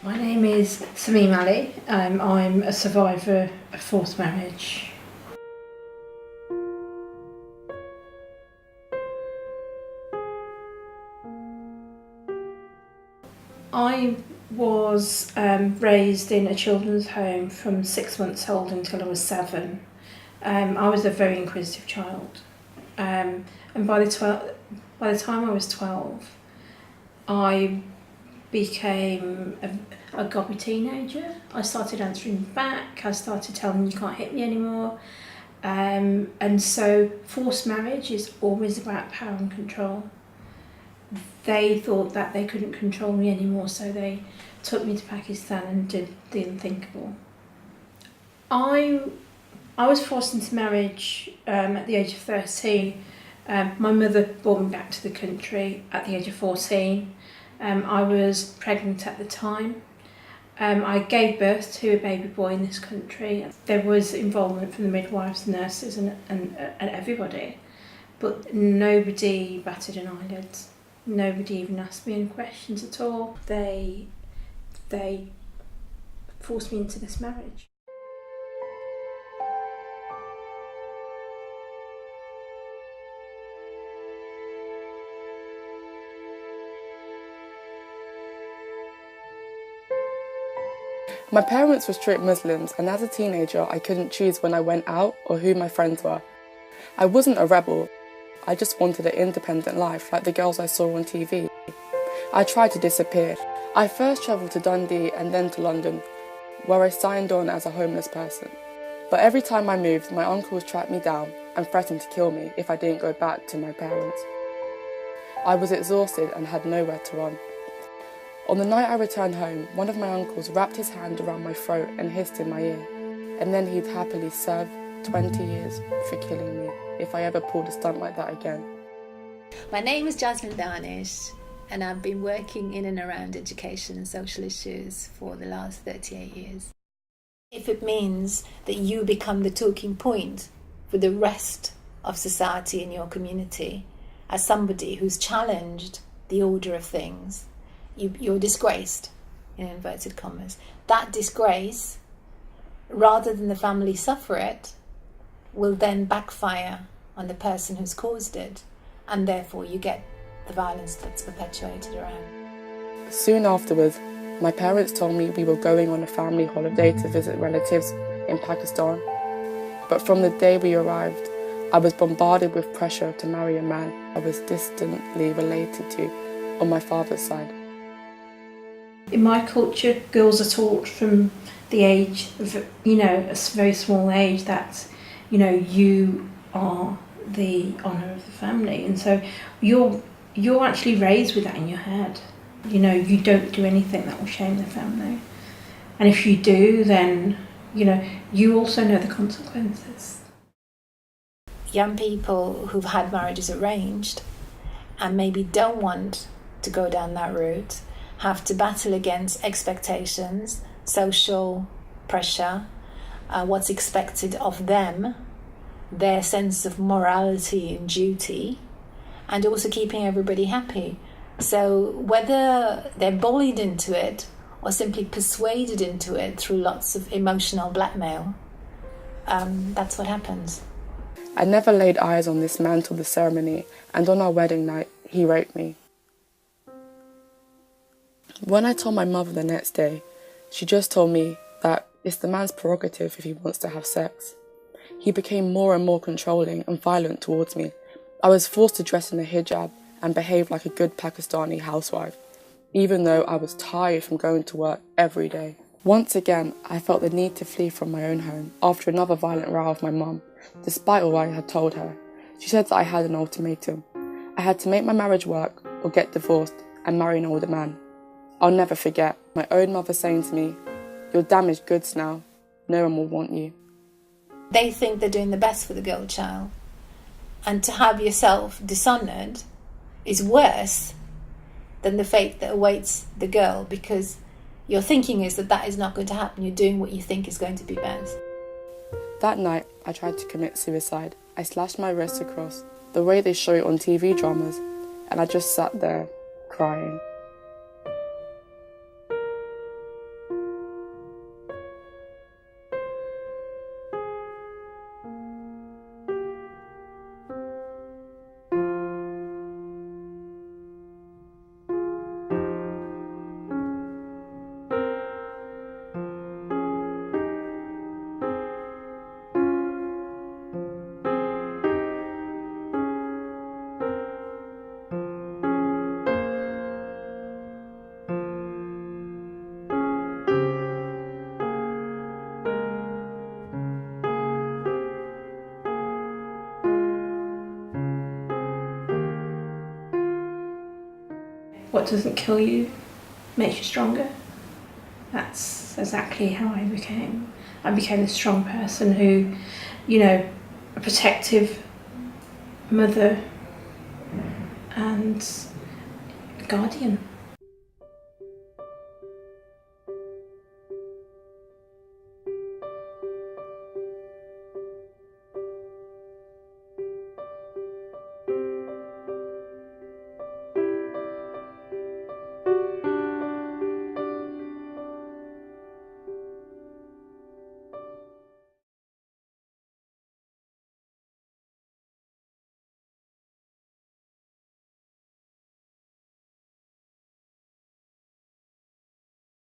My name is Ellie. I'm a survivor of forced marriage. I was raised in a children's home from 6 months old until I was 7. I was a very inquisitive child, and by the time I was 12, I became a gobby teenager. I started answering back. I started telling them, you can't hit me anymore. And so forced marriage is always about power and control. They thought that they couldn't control me anymore, so they took me to Pakistan and did the unthinkable. I was forced into marriage at the age of 13. My mother brought me back to the country at the age of 14. I was pregnant at the time. I gave birth to a baby boy in this country. There was involvement from the midwives, nurses and everybody, but nobody batted an eyelid. Nobody even asked me any questions at all. They forced me into this marriage. My parents were strict Muslims, and as a teenager I couldn't choose when I went out or who my friends were. I wasn't a rebel, I just wanted an independent life like the girls I saw on TV. I tried to disappear. I first travelled to Dundee and then to London, where I signed on as a homeless person. But every time I moved, my uncles tracked me down and threatened to kill me if I didn't go back to my parents. I was exhausted and had nowhere to run. On the night I returned home, one of my uncles wrapped his hand around my throat and hissed in my ear, and then he'd happily serve 20 years for killing me if I ever pulled a stunt like that again. My name is Jasmine Danish, and I've been working in and around education and social issues for the last 38 years. If it means that you become the talking point for the rest of society in your community as somebody who's challenged the order of things, you're disgraced, in inverted commas. That disgrace, rather than the family suffer it, will then backfire on the person who's caused it, and therefore you get the violence that's perpetuated around. Soon afterwards, my parents told me we were going on a family holiday to visit relatives in Pakistan. But from the day we arrived, I was bombarded with pressure to marry a man I was distantly related to on my father's side. In my culture, girls are taught from the age of, a very small age that, you are the honour of the family. And so you're actually raised with that in your head. You don't do anything that will shame the family. And if you do, then, you also know the consequences. Young people who've had marriages arranged and maybe don't want to go down that route have to battle against expectations, social pressure, what's expected of them, their sense of morality and duty, and also keeping everybody happy. So whether they're bullied into it or simply persuaded into it through lots of emotional blackmail, that's what happens. I never laid eyes on this man till the ceremony, and on our wedding night, he raped me. When I told my mother the next day, she just told me that it's the man's prerogative if he wants to have sex. He became more and more controlling and violent towards me. I was forced to dress in a hijab and behave like a good Pakistani housewife, even though I was tired from going to work every day. Once again, I felt the need to flee from my own home after another violent row with my mum, despite all I had told her. She said that I had an ultimatum. I had to make my marriage work or get divorced and marry an older man. I'll never forget my own mother saying to me, "You're damaged goods now, no one will want you." They think they're doing the best for the girl child, and to have yourself dishonoured is worse than the fate that awaits the girl, because your thinking is that is not going to happen. You're doing what you think is going to be best. That night, I tried to commit suicide. I slashed my wrists across, the way they show it on TV dramas, and I just sat there, crying. what doesn't kill you makes you stronger. That's exactly how I became. I became a strong person who, you know, a protective mother and a guardian.